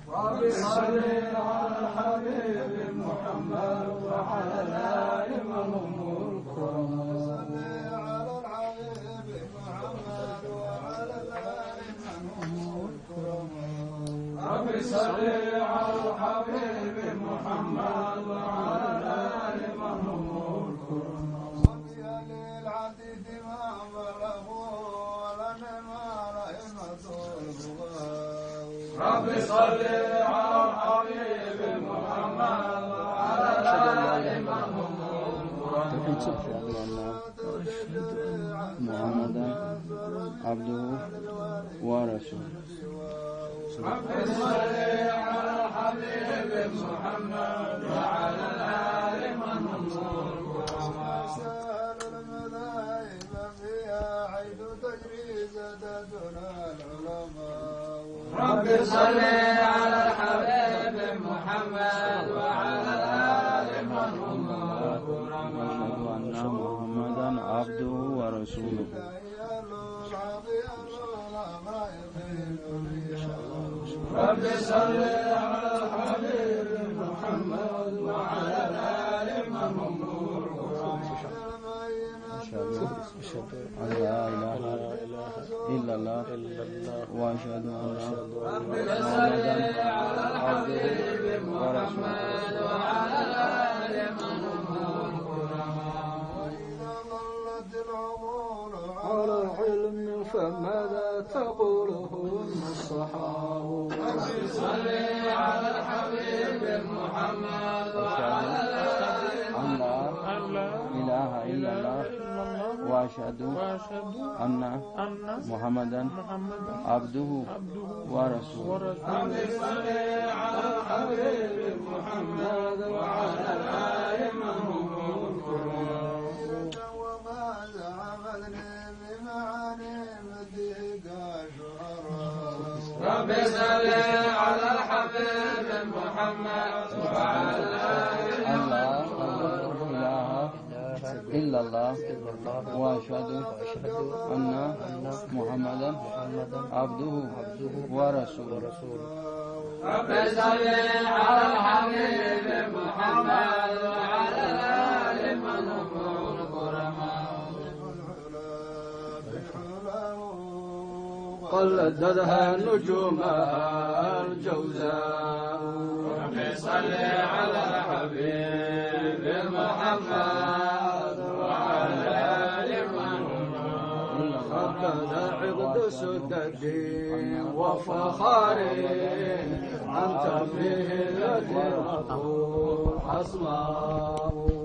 رب صل على الحبيب محمد وعلى الآل من هم الكرام. رب صل على الحبيب محمد وعلى الآل من هم الكرام. للعديد ما بلغوا ولنا رحمة رب صل على الحبيب محمد وعلى الآل من هم محمدا عبده ورسوله. رب صل على الحبيب محمد وعلى الآل من هم سهل المذاهب فيها حيث تجري سادتنا العلماء. رب صل على الحبيب محمد وعلى الآل من هم وأشهد أن محمدا عبده ورسوله. رب صل على الحبيب محمد وعلى الآل من هم أشهد أن لا إله إلا الله وأشهد أن محمدا عبده ورسوله. وعلى الآل من هم وإذا ظلت العمر على العلم فماذا تقوله الصحابة. رب صل على الحبيب محمد وعلى الآل أن لا إله إلا الله وأشهد أن محمدا عبده ورسوله. رب صل على الحبيب محمد وعلى الآل من هم وما زعمتني بمعاني مديك شعراء. رب صل على الحبيب محمد وعلى الآل أن لا إله إلا الله وأشهد أن محمدا عبده ورسوله. رب صل على الحبيب محمد وعلى الآل من هم قلدتها نجومها الجوزاء. رب صل على الحبيب محمد وعلى آل من هكذا عقد سددي وفخاري أنت فيه الذي حصمه.